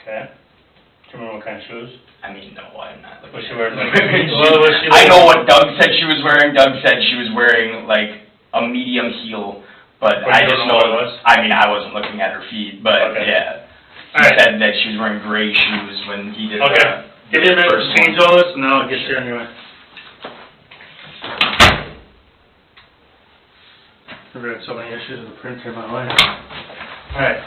Okay. Do you remember what kind of shoes? I mean, no, I'm not looking. Was she wearing like? I know what Doug said she was wearing. Doug said she was wearing like a medium heel, but I just know what it was. I mean, I wasn't looking at her feet, but okay. Yeah. He said that she was wearing gray shoes when he did. Okay. Give me a minute to change all this, and then I'll get you anyway. I've had so many issues with the printer in my life. Alright.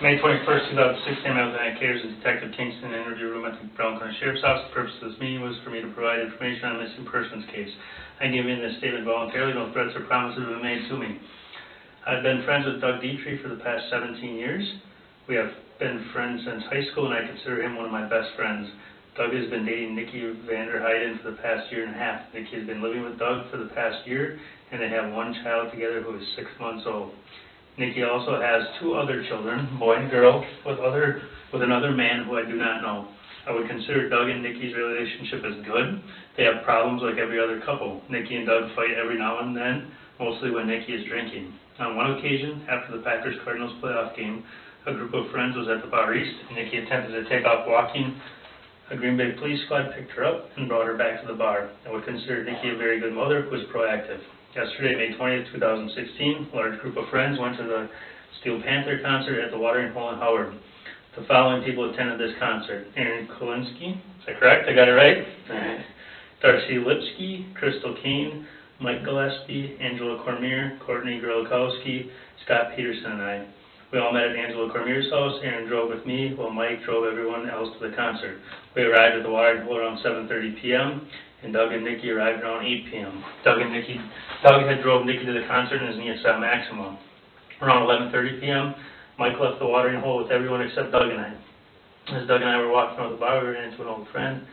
May 21st, 2016, I was at Caters and Detective Kingston in an interview room at the Brown County Sheriff's Office. The purpose of this meeting was for me to provide information on a missing persons case. I gave in this statement voluntarily. No threats or promises have been made to me. I've been friends with Doug Dietrich for the past 17 years. We have been friends since high school, and I consider him one of my best friends. Doug has been dating Nikki Vander Heiden for the past year and a half. Nikki has been living with Doug for the past year, and they have one child together who is 6 months old. Nikki also has 2 other children, boy and girl, with another man who I do not know. I would consider Doug and Nikki's relationship as good. They have problems like every other couple. Nikki and Doug fight every now and then, mostly when Nikki is drinking. On one occasion, after the Packers-Cardinals playoff game, a group of friends was at the bar east, and Nikki attempted to take off walking. A Green Bay police squad picked her up and brought her back to the bar. I would consider Nikki a very good mother who was proactive. Yesterday, May 20th, 2016, a large group of friends went to the Steel Panther concert at the Watering Hole in Howard. The following people attended this concert: Aaron Kulinski, is that correct? I got it right? Darcy Lipsky, Crystal Kane, Mike Gillespie, Angela Cormier, Courtney Grolkowski, Scott Peterson, and I. We all met at Angela Cormier's house. Aaron drove with me, while Mike drove everyone else to the concert. We arrived at the Watering Hole around 7:30 p.m., and Doug and Nikki arrived around 8 p.m. Doug had drove Nikki to the concert in his Nissan Maxima. Around 11:30 p.m., Mike left the Watering Hole with everyone except Doug and I. As Doug and I were walking out the bar, we ran into an old friend,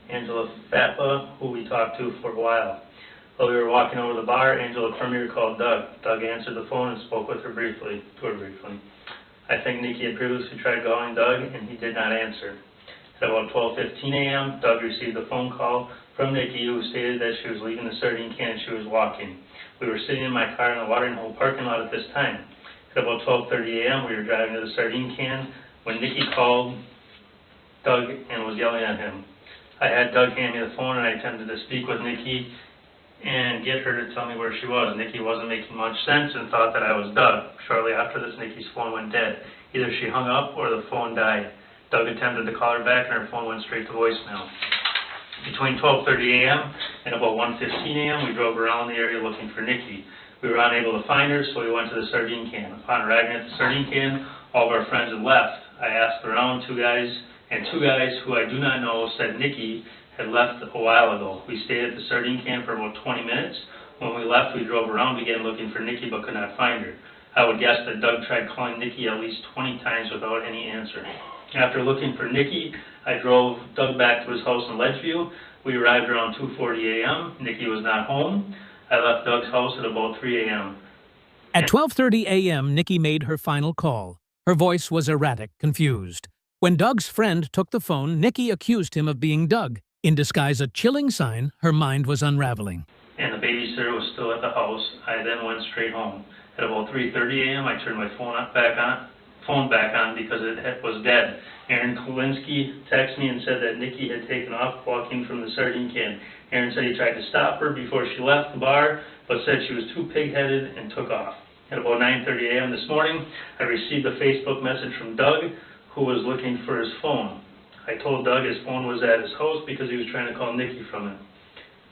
Angela Fatla, who we talked to for a while. While we were walking over the bar, Angela Cormier called Doug. Doug answered the phone and spoke with her briefly. I think Nikki had previously tried calling Doug, and he did not answer. At about 12:15 a.m., Doug received a phone call from Nikki, who stated that she was leaving the sardine can and she was walking. We were sitting in my car in the Watering Hole parking lot at this time. At about 12:30 a.m., we were driving to the sardine can when Nikki called Doug and was yelling at him. I had Doug hand me the phone, and I attempted to speak with Nikki and get her to tell me where she was. Nikki wasn't making much sense and thought that I was Doug. Shortly after this, Nikki's phone went dead. Either she hung up or the phone died. Doug attempted to call her back, and her phone went straight to voicemail. Between 12:30 a.m. and about 1:15 a.m., we drove around the area looking for Nikki. We were unable to find her, so we went to the sardine can. Upon arriving at the sardine can, all of our friends had left. I asked around, two guys who I do not know said Nikki had left a while ago. We stayed at the sardine can for about 20 minutes. When we left, we drove around again looking for Nikki but could not find her. I would guess that Doug tried calling Nikki at least 20 times without any answer. After looking for Nikki, I drove Doug back to his house in Ledgeview. We arrived around 2:40 a.m. Nikki was not home. I left Doug's house at about 3 a.m. At 12:30 a.m., Nikki made her final call. Her voice was erratic, confused. When Doug's friend took the phone, Nikki accused him of being Doug. In disguise a chilling sign, her mind was unraveling. And the babysitter was still at the house. I then went straight home. At about 3:30 a.m., I turned my phone back on because it was dead. Aaron Kulinski texted me and said that Nikki had taken off walking from the sardine can. Aaron said he tried to stop her before she left the bar, but said she was too pig-headed and took off. At about 9:30 a.m. this morning, I received a Facebook message from Doug, who was looking for his phone. I told Doug his phone was at his house because he was trying to call Nikki from it.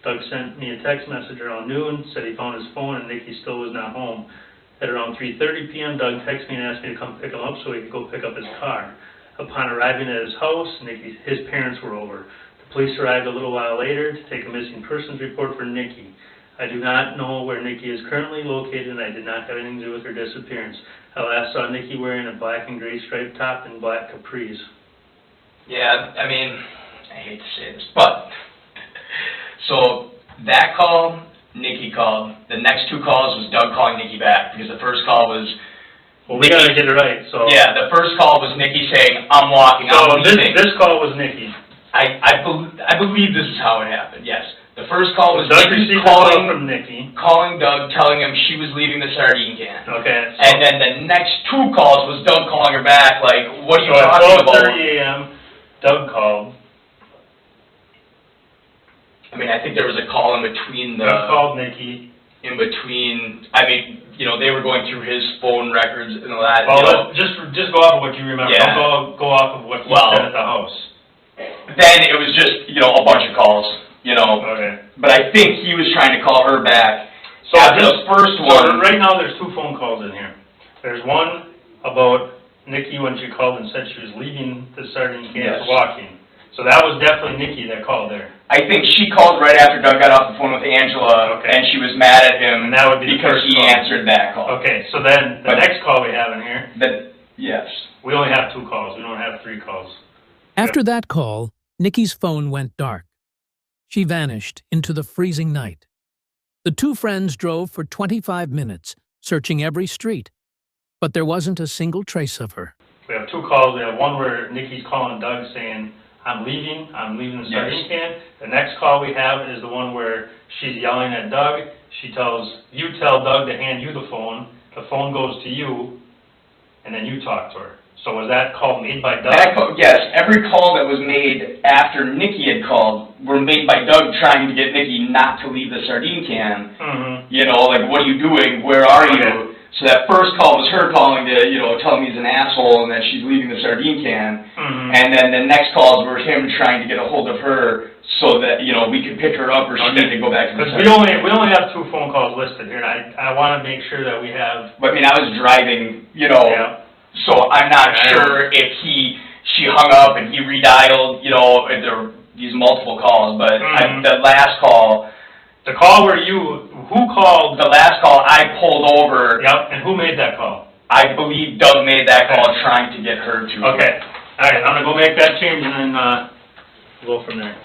Doug sent me a text message around noon, said he found his phone and Nikki still was not home. At around 3:30 p.m., Doug texted me and asked me to come pick him up so he could go pick up his car. Upon arriving at his house, his parents were over. The police arrived a little while later to take a missing persons report for Nikki. I do not know where Nikki is currently located, and I did not have anything to do with her disappearance. I last saw Nikki wearing a black and gray striped top and black capris. Yeah, I mean, I hate to say this, but so that call, Nikki called. The next two calls was Doug calling Nikki back, because the first call was... Well, we gotta get it right, so... Yeah, the first call was Nikki saying, I'm walking, I'm leaving. This call was Nikki. I believe this is how it happened, yes. The first call was Doug Nikki received a call from Nikki. calling Doug, telling him she was leaving the sardine can. Okay. And then the next 2 calls was Doug calling her back, like, what are you So at talking about? 12:30 a.m., Doug called. I mean, I think there was a call in between Doug called Nikki. I mean, you know, they were going through his phone records and all that, Well, you know. just go off of what you remember. Yeah. Don't go off of what he said at the house. Then it was just, you know, a bunch of calls, you know. Okay. But I think he was trying to call her back. So After the first one, right now, there's 2 phone calls in here. There's one about Nikki when she called and said she was leaving the sardine can Yes. walking. So that was definitely Nikki that called there. I think she called right after Doug got off the phone with Angela, Okay. and she was mad at him And that would be the because first he call. answered that call. Okay, so then the But- next call we have in here, Yes. we only have 2 calls. We don't have 3 calls. After that call, Nikki's phone went dark. She vanished into the freezing night. The 2 friends drove for 25 minutes, searching every street. But there wasn't a single trace of her. We have 2 calls. We have one where Nikki's calling Doug saying, I'm leaving the sardine can. The next call we have is the one where she's yelling at Doug. You tell Doug to hand you the phone goes to you, and then you talk to her. So was that call made by Doug? Yes, every call that was made after Nikki had called were made by Doug trying to get Nikki not to leave the sardine can. Mm-hmm. You know, like, what are you doing? Where are you? Okay. So that first call was her calling to, you know, tell him he's an asshole and that she's leaving the sardine can. Mm-hmm. And then the next calls were him trying to get a hold of her so that, you know, we could pick her up or she needed to go back to the Because sardine we only have 2 phone calls listed here, and I want to make sure that we have. But I mean, I was driving, you know, Yeah. so I'm not Yeah. sure if she hung up and he redialed, you know, if there were these multiple calls, but Mhm. the last call, The call where who called? the last call I pulled over, Yep, and who made that call? I believe Doug made that call trying to get her to. Okay, all right, I'm gonna go make that change and then we'll go from there.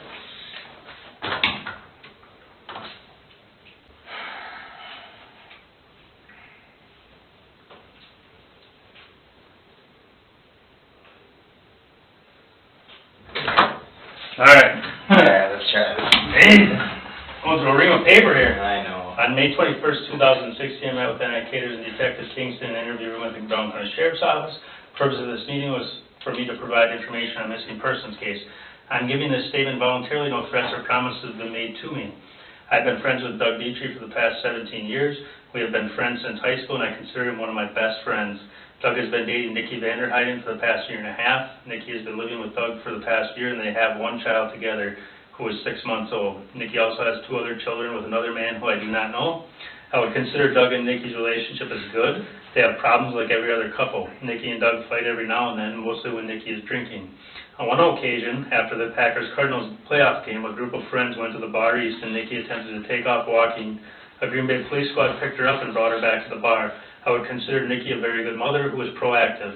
All right. Yeah, let's try this. Hey, going through a ream of paper here. I know. On May 21st, 2016, I met with Lieutenant Caters and Detective Kingston in an interview room at the Brown County Sheriff's Office. The purpose of this meeting was for me to provide information on a missing persons case. I'm giving this statement voluntarily. No threats or promises have been made to me. I've been friends with Doug Dietrich for the past 17 years. We have been friends since high school, and I consider him one of my best friends. Doug has been dating Nikki Vanderheiden for the past 1.5 years. Nikki has been living with Doug for the past year, and they have 1 child together who is 6 months old. Nikki also has 2 other children with another man who I do not know. I would consider Doug and Nikki's relationship as good. They have problems like every other couple. Nikki and Doug fight every now and then, mostly when Nikki is drinking. On one occasion, after the Packers-Cardinals playoff game, a group of friends went to the bar east and Nikki attempted to take off walking. A Green Bay police squad picked her up and brought her back to the bar. I would consider Nikki a very good mother who was proactive.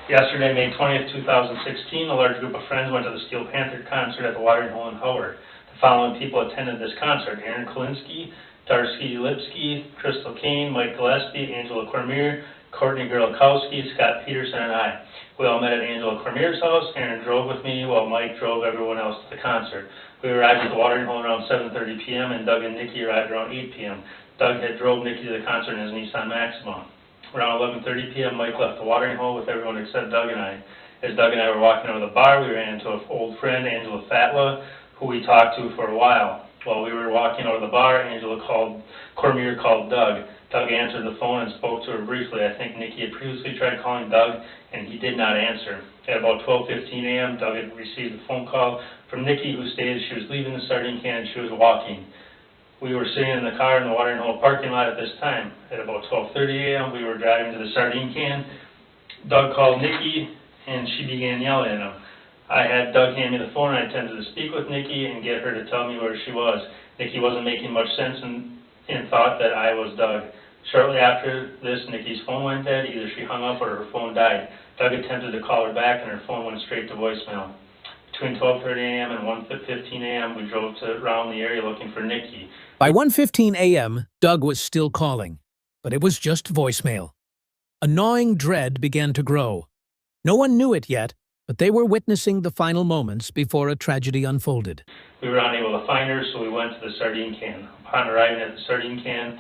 Yesterday, May 20th, 2016, a large group of friends went to the Steel Panther concert at the Watering Hole in Howard. The following people attended this concert: Aaron Kalinsky, Darcy Lipsky, Crystal Kane, Mike Gillespie, Angela Cormier, Courtney Gerlkowski, Scott Peterson, and I. We all met at Angela Cormier's house. Aaron drove with me while Mike drove everyone else to the concert. We arrived at the Watering Hole around 7:30 p.m. and Doug and Nikki arrived around 8 p.m. Doug had drove Nikki to the concert in his Nissan Maxima. Around 11:30 p.m., Mike left the Watering Hole with everyone except Doug and I. As Doug and I were walking out of the bar, we ran into an old friend, Angela Fatla, who we talked to for a while. While we were walking out of the bar, Cormier called Doug. Doug answered the phone and spoke to her briefly. I think Nikki had previously tried calling Doug, and he did not answer. At about 12:15 a.m., Doug had received a phone call from Nikki, who stated she was leaving the sardine can and she was walking. We were sitting in the car in the Watering Hole parking lot at this time. At about 12:30 a.m., we were driving to the sardine can. Doug called Nikki, and she began yelling at him. I had Doug hand me the phone, and I attempted to speak with Nikki and get her to tell me where she was. Nikki wasn't making much sense and thought that I was Doug. Shortly after this, Nikki's phone went dead. Either she hung up or her phone died. Doug attempted to call her back, and her phone went straight to voicemail. Between 12:30 a.m. and 1:15 a.m., we drove around the area looking for Nikki. By 1:15 a.m., Doug was still calling, but it was just voicemail. A gnawing dread began to grow. No one knew it yet, but they were witnessing the final moments before a tragedy unfolded. We were unable to find her, so we went to the sardine can. Upon arriving at the sardine can,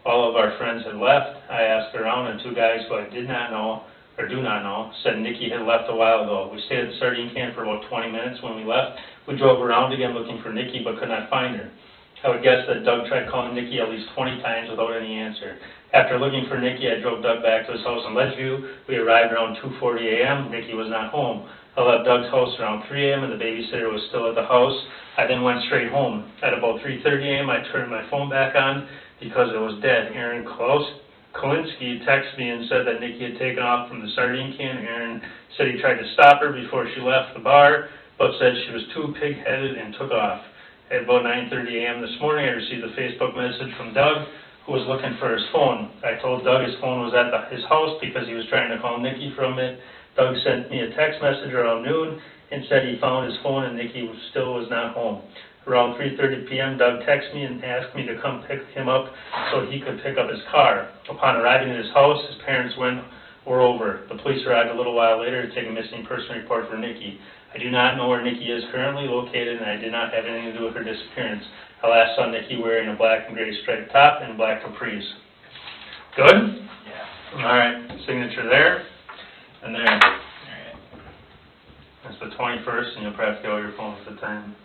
all of our friends had left. I asked around, and 2 guys who I did not know, or do not know, said Nikki had left a while ago. We stayed at the sardine can for about 20 minutes. When we left, we drove around again looking for Nikki, but could not find her. I would guess that Doug tried calling Nikki at least 20 times without any answer. After looking for Nikki, I drove Doug back to his house in Ledgeview. We arrived around 2:40 a.m. Nikki was not home. I left Doug's house around 3 a.m. and the babysitter was still at the house. I then went straight home. At about 3:30 a.m., I turned my phone back on because it was dead. Aaron Kolinsky texted me and said that Nikki had taken off from the sardine can. Aaron said he tried to stop her before she left the bar, but said she was too pig-headed and took off. At about 9:30 a.m. this morning, I received a Facebook message from Doug, who was looking for his phone. I told Doug his phone was at his house because he was trying to call Nikki from it. Doug sent me a text message around noon and said he found his phone and Nikki still was not home. Around 3:30 p.m., Doug texted me and asked me to come pick him up so he could pick up his car. Upon arriving at his house, his parents were over. The police arrived a little while later to take a missing person report for Nikki. I do not know where Nikki is currently located, and I did not have anything to do with her disappearance. I last saw Nikki wearing a black and gray striped top and black capris. Good? Yeah. All right, signature there and there. All right. That's the 21st, and you'll probably have to get all your phones at the time.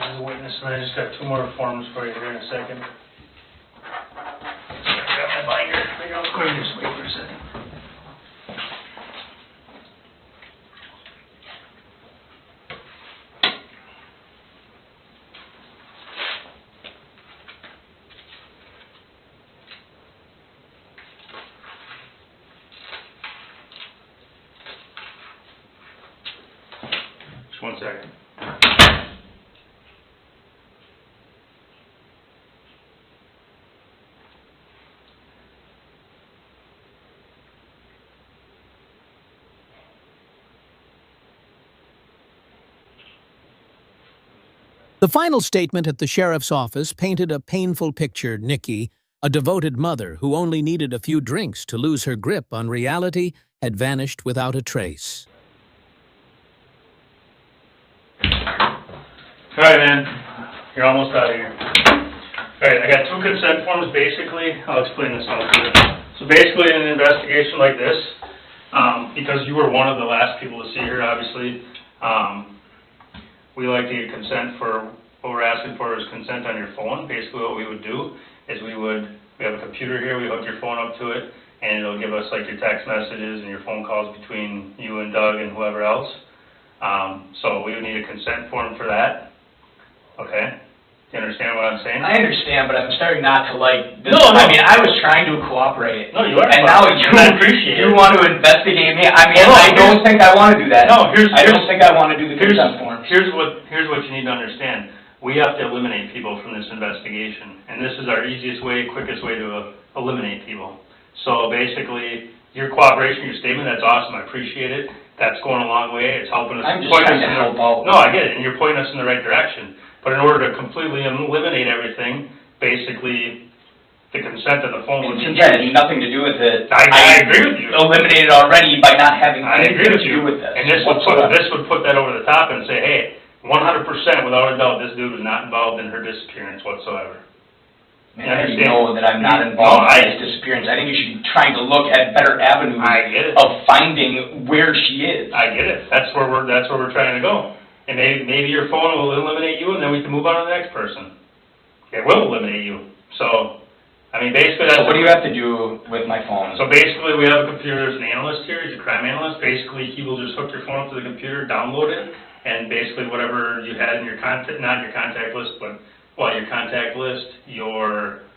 As a witness, and I just got 2 more forms for you here in a second. I got my binder. Maybe I'll go ahead and just wait for a second. Just 1 second. The final statement at the sheriff's office painted a painful picture. Nikki, a devoted mother who only needed a few drinks to lose her grip on reality, had vanished without a trace. All right, man. You're almost out of here. All right, I got 2 consent forms, basically. I'll explain this all to you. So basically, in an investigation like this, because you were one of the last people to see her, obviously, we like to get consent for, what we're asking for is consent on your phone. Basically what we would do is we have a computer here, we hook your phone up to it, and it'll give us like your text messages and your phone calls between you and Doug and whoever else. So we would need a consent form for that. Okay? Do you understand what I'm saying? I understand, but I'm starting not to like this. No. I mean, I was trying to cooperate. No, you are. And now I appreciate it. you want to investigate me. I mean, Well, no, I don't think I want to do that. No, I don't think I want to do the consent form. Here's what you need to understand. We have to eliminate people from this investigation, and this is our easiest way, quickest way to eliminate people. So basically, your cooperation, your statement, that's awesome. I appreciate it. That's going a long way. It's helping us. I'm just trying to help out. No, I get it, and you're pointing us in the right direction. But in order to completely eliminate everything, basically, the consent of the phone would be... Again, it's nothing to do with it. I agree with you. Eliminated already by not having anything to do with this. And this would put that over the top and say, hey, 100% without a doubt, this dude was not involved in her disappearance whatsoever. Man, I didn't know that I'm not involved in this disappearance. I think you should be trying to look at better avenues of finding where she is. I get it. That's where we're trying to go. And maybe your phone will eliminate you, and then we can move on to the next person. It will eliminate you. So, I mean, basically that's... So what do you have to do with my phone? So basically we have a computer, there's an analyst here, he's a crime analyst. Basically he will just hook your phone up to the computer, download it, and basically whatever you had in your contact, not your contact list, but, well, your contact list, your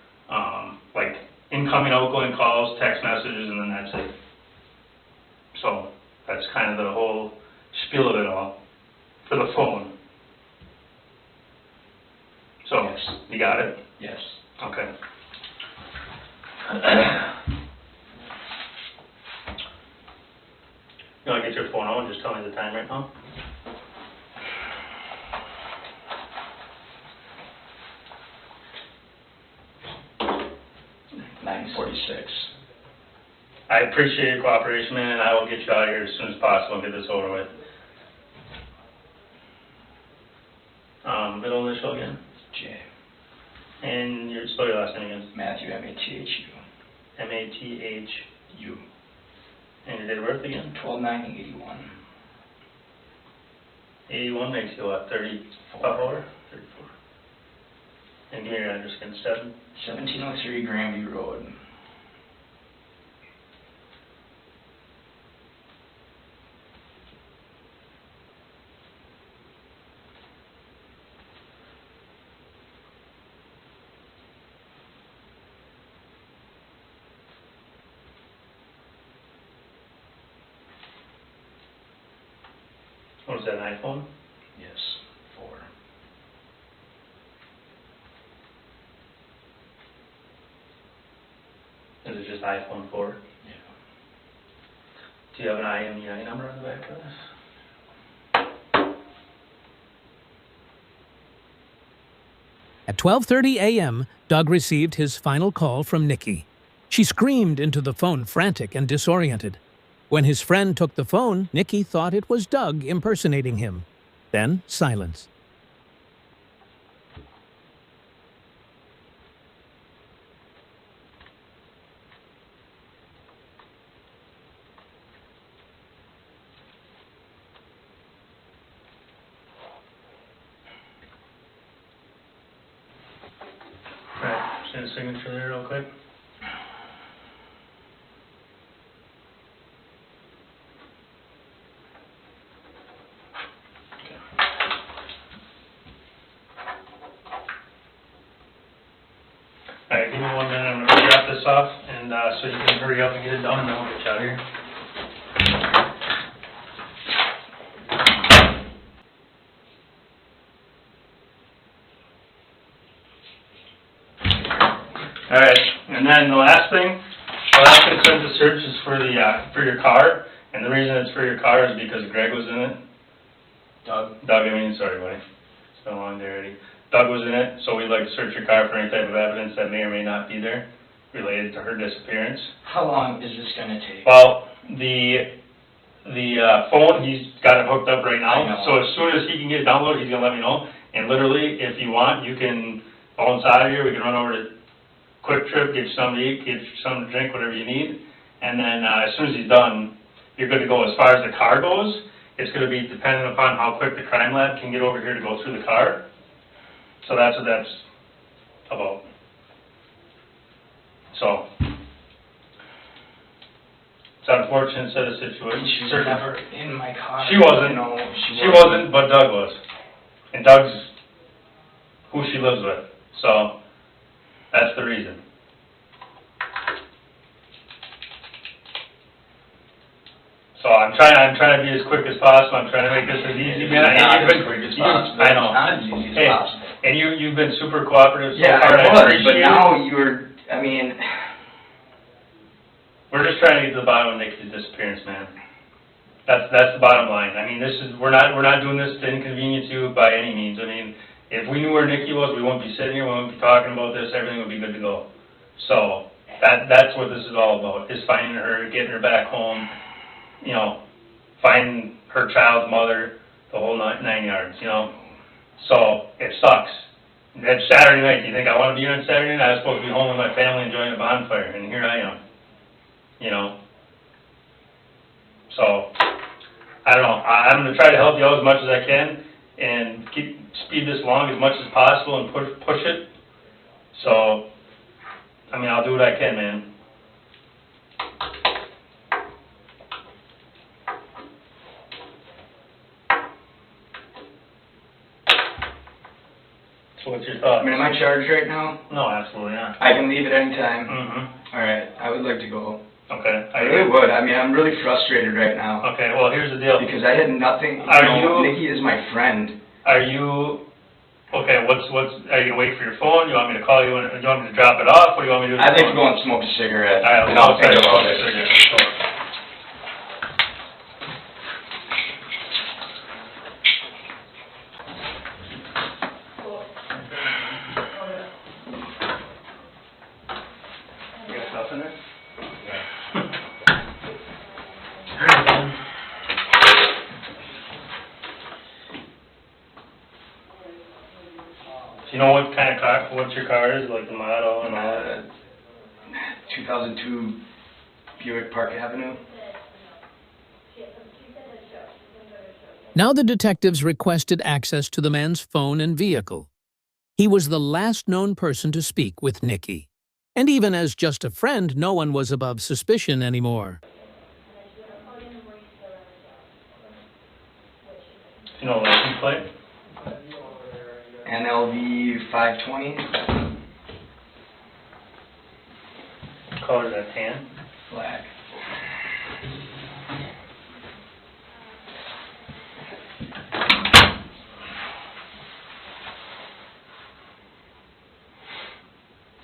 incoming, outgoing calls, text messages, and then that's it. So, that's kind of the whole spiel of it all, for the phone. So, Yes. you got it? Yes. Okay. You wanna get your phone out and just tell me the time right now? $9:46. I appreciate your cooperation, man, and I will get you out of here as soon as possible and get this over with. Middle initial again? J. And spell your last name again. Matthew, M-A-T-H-U. M-A-T-H-U. And your date of birth again? 12/9/81. 81 makes you what, 34? 34. And give me your address again, 1703 Grandview Road. What is that, an iPhone? Yes, 4. Is it just iPhone 4? Yeah. Do you have an IMEI number on the back of this? At 12:30 a.m., Doug received his final call from Nikki. She screamed into the phone, frantic and disoriented. When his friend took the phone, Nikki thought it was Doug impersonating him. Then silence. Alright, send a signature there real quick. Alright, give me 1 minute, I'm gonna wrap this off, and so you can hurry up and get it done, and then we'll get you out of here. Alright, and then the last consent to search is for your car, and the reason it's for your car is because Greg was in it. Doug, sorry buddy, it's been a long day already. Doug was in it, so we'd like to search your car for any type of evidence that may or may not be there related to her disappearance. How long is this gonna take? Well, the phone, he's got it hooked up right I now, know. so as soon as he can get it downloaded, he's gonna let me know. And literally, if you want, you can phone inside of here, we can run over to Quick Trip, get you something to eat, get you something to drink, whatever you need. And then as soon as he's done, you're good to go. As far as the car goes, it's gonna be dependent upon how quick the crime lab can get over here to go through the car. So that's what that's about. So, it's an unfortunate set of situations. She was never in my car. She wasn't. No, She wasn't, but Doug was. And Doug's who she lives with. So, that's the reason. So I'm trying to be as quick as possible. I'm trying to make this as easy. Not And as quick as possible. I know. Not as easy as Hey, possible. and you've been super cooperative so Yeah, far. I and was, appreciate but it. now you're, I mean, We're just trying to get to the bottom of Nikki's disappearance, man. That's the bottom line. I mean, we're not doing this to inconvenience you by any means. I mean, if we knew where Nikki was, we wouldn't be sitting here, we wouldn't be talking about this, everything would be good to go. So, that's what this is all about, is finding her, getting her back home, you know, finding her child's mother, the whole nine yards, you know. So, it sucks. It's Saturday night. Do you think I want to be here on Saturday night? I was supposed to be home with my family enjoying a bonfire, and here I am. You know. So, I don't know. I'm going to try to help you out as much as I can and speed this along as much as possible and push it. So, I mean, I'll do what I can, man. So What's your I thoughts? mean, am I charged right now? No, absolutely not. I can leave at any time? Mm-hmm. Alright, I would like to go. Okay. I really would. I mean, I'm really frustrated right now. Okay, well, here's the deal. Because I had nothing, Nikki is my friend. Are you, okay, are you gonna wait for your phone? You want me to call you, do you want me to drop it off? What do you want me to do? I'd like to go and smoke a cigarette, All right, and I'll think about it. You got stuff in there? Do you know what kind of car, what your car is, like the model and all that? 2002 Buick Park Avenue. Now the detectives requested access to the man's phone and vehicle. He was the last known person to speak with Nikki. And even as just a friend, no one was above suspicion anymore. You know, license plate? NLV 520. Color is that tan? Black.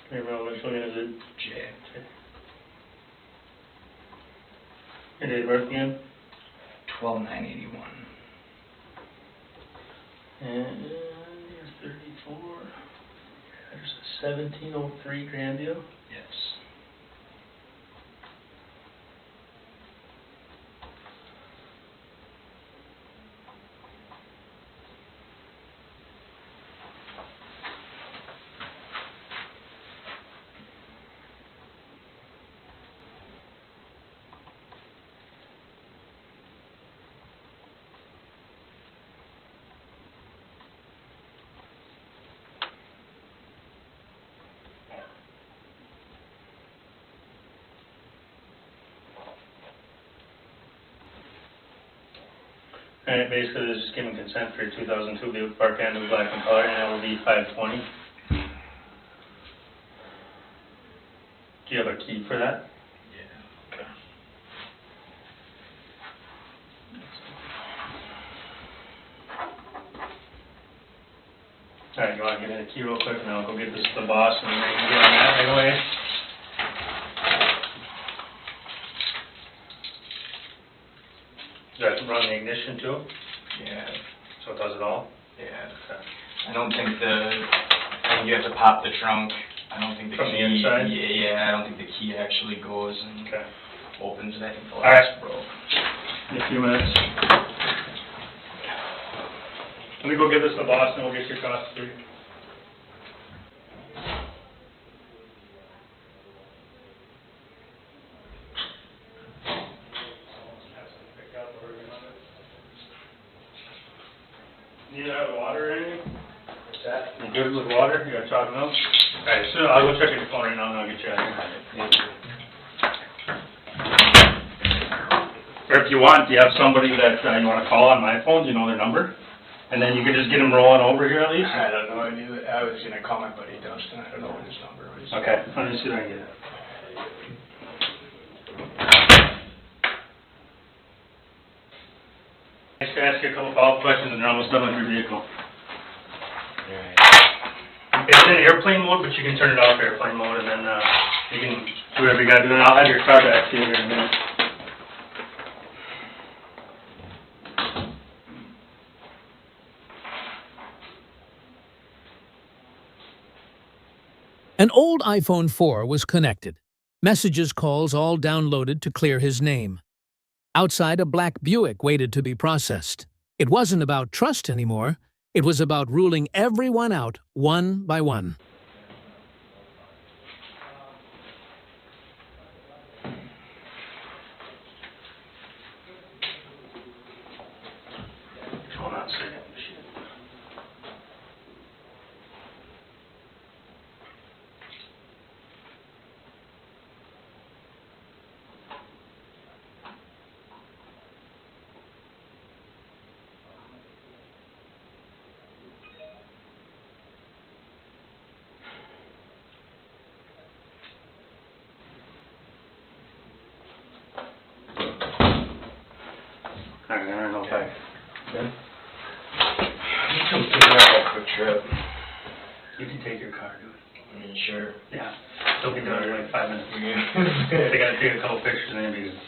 Can you remember which one is it? J. Your date of birth again? 12/9/81. And you're 34. There's a 1703 Grandview. Yes. Alright, basically, this is just giving consent for your 2002 Buick Park Avenue black in color, and LV 520. Do you have a key for that? Yeah. Okay. Alright, you want to give me the key real quick, and I'll go get this to the boss, and then we can get on that right away. Does that run the ignition too? Yeah. So it does it all? Yeah. Okay. I don't think I think you have to pop the trunk. I don't think the From key. the inside? Yeah, I don't think the key actually goes and Okay. opens it. I think the All right. last broke. In a few minutes. Let me go give this to the boss, and we'll get your costs through. Need to have water or anything? What's that? You good with water? You got chocolate milk? Alright, so I'll go check your phone right now, and I'll get you out of here. Or if you want, do you have somebody that you want to call on my phone? Do you know their number? And then you can just get them rolling over here at least? I don't know. I was gonna call my buddy Dustin. I don't know what his number was. Okay, let me see if I can get it. I just ask you a couple follow-up questions, and you're almost done with your vehicle. Alright. It's in airplane mode, but you can turn it off airplane mode, and then you can do whatever you gotta do, and I'll have your car back to you here in a minute. An old iPhone 4 was connected. Messages, calls all downloaded to clear his name. Outside, a black Buick waited to be processed. It wasn't about trust anymore. It was about ruling everyone out one by one. Hold on a second. Okay. Good. You come pick me up at Quick Trip. You can take your car, dude. I mean, sure. Yeah. They'll be done in like 5 minutes. Yeah. They gotta take a couple pictures and then be good.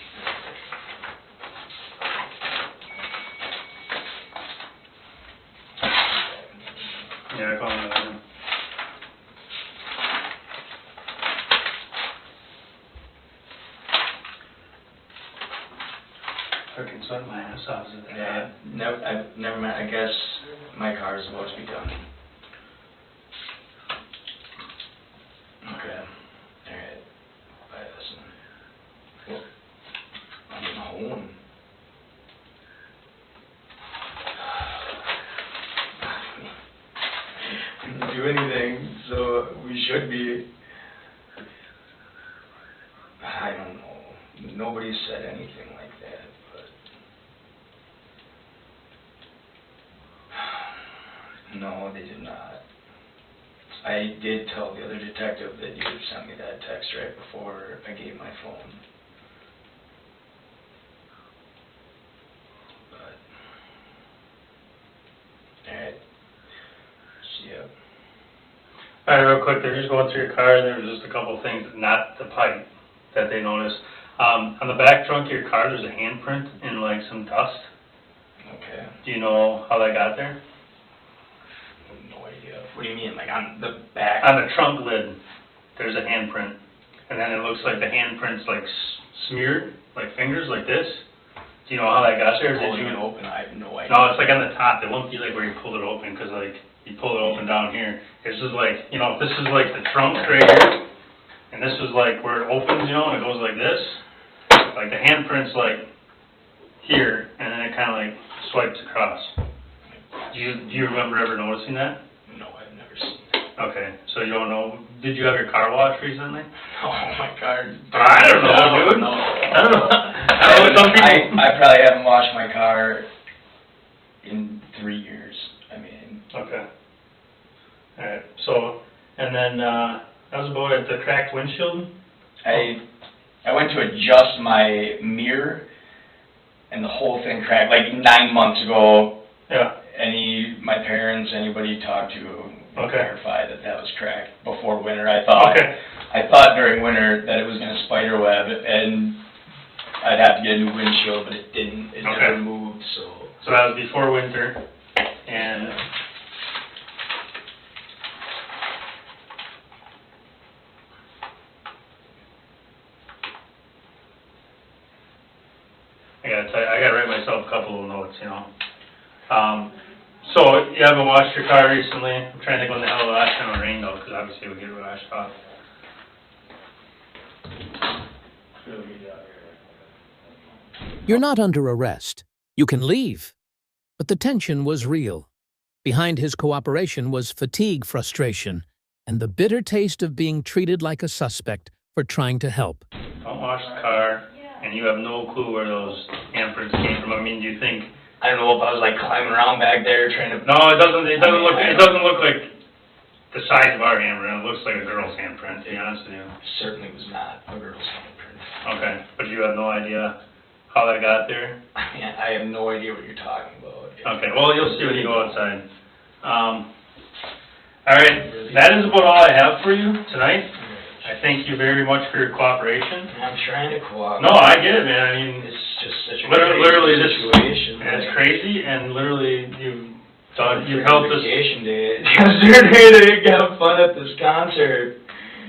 Yeah, I call him that. Fucking sweating my ass off. Yeah, never mind. I guess my car is supposed to be done. Okay. Alright. Bye, listen. Well, I'm getting home. I didn't do anything, so we should be. I don't know. Nobody said anything like that, but. No, they did not. I did tell the other detective that you had sent me that text right before I gave my phone. But, alright. See ya. Alright, real quick, they're just going through your car, and there was just a couple of things, not the pipe, that they noticed. On the back trunk of your car, there's a handprint in like some dust. Okay. Do you know how that got there? No idea. What do you mean, like on the back? On the trunk lid, there's a handprint, and then it looks like the handprint's like smeared, like fingers, like this. Do you know how that got there? Or did Holding you? it open, I have no idea. No, it's like on the top. It won't be like where you pulled it open, because like you pull it open down here. This is like, you know, this is like the trunk right here, and this is like where it opens, you know, and it goes like this. Like the handprint's like here, and then it kind of like swipes across. Do you remember ever noticing that? No, I've never seen it. Okay, so you don't know. Did you have your car washed recently? Oh my God. I don't know, dude. No. I don't know. I don't know. Some people. I probably haven't washed my car in 3 years. I mean. Okay. All right. So, and then that was about it. The cracked windshield. I went to adjust my mirror, and the whole thing cracked. Like 9 months ago. Yeah. My parents, anybody you talked to, Okay. clarified that was cracked before winter. I thought. Okay. I thought during winter that it was going to spider web, and I'd have to get a new windshield, but it didn't. It never moved. So that was before winter, and I gotta tell you, I gotta write myself a couple of notes, you know. So you haven't washed your car recently. I'm trying to think when the hell the last time it rained though, because obviously we get it washed off. You're not under arrest. You can leave. But the tension was real. Behind his cooperation was fatigue, frustration, and the bitter taste of being treated like a suspect for trying to help. Don't wash the car, and you have no clue where those handprints came from. I mean, do you think? I don't know if I was like climbing around back there trying to. No, it doesn't. It doesn't look like the size of our handprint. It looks like a girl's handprint. To be honest with you. It certainly was not a girl's handprint. Okay, but you have no idea how that got there. I mean, I have no idea what you're talking about. Okay, well, you'll see when you go outside. All right, that is about all I have for you tonight. I thank you very much for your cooperation. I'm trying to cooperate. No, I get it, man. I mean, It's just such a literally crazy this situation. and it's crazy, and literally you helped us. Vacation day. It was their day to have fun at this concert.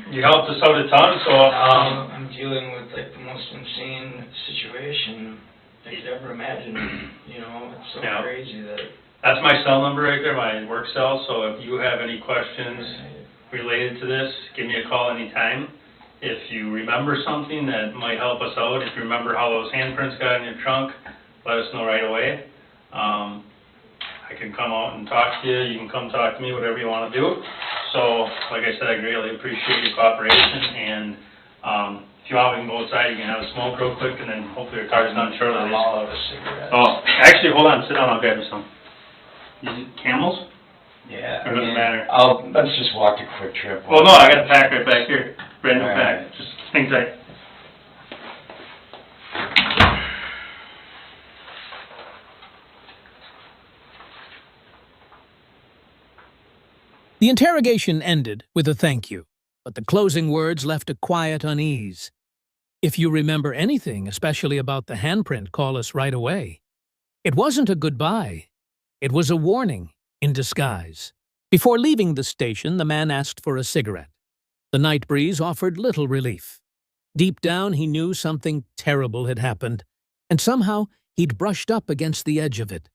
You helped us out a ton, so I'm dealing with like the most insane situation I could ever imagine. You know, it's so crazy that. That's my cell number right there, my work cell. So if you have any questions related to this, give me a call anytime. If you remember something that might help us out, if you remember how those handprints got in your trunk, let us know right away. I can come out and talk to you. You can come talk to me, whatever you want to do. So, like I said, I greatly appreciate your cooperation. And if you want, we can go outside. You can have a smoke real quick, and then hopefully your car's done shortly. I'm all out of cigarettes. Oh, actually, hold on. Sit down. I'll grab you some. Is it Camels? Yeah. Or does it matter? Let's just walk to Quick Trip. Well, no, I got a pack right back here. Brand new All pack. right. Just things I... The interrogation ended with a thank you, but the closing words left a quiet unease. If you remember anything, especially about the handprint, call us right away. It wasn't a goodbye. It was a warning in disguise. Before leaving the station, the man asked for a cigarette. The night breeze offered little relief. Deep down, he knew something terrible had happened, and somehow he'd brushed up against the edge of it.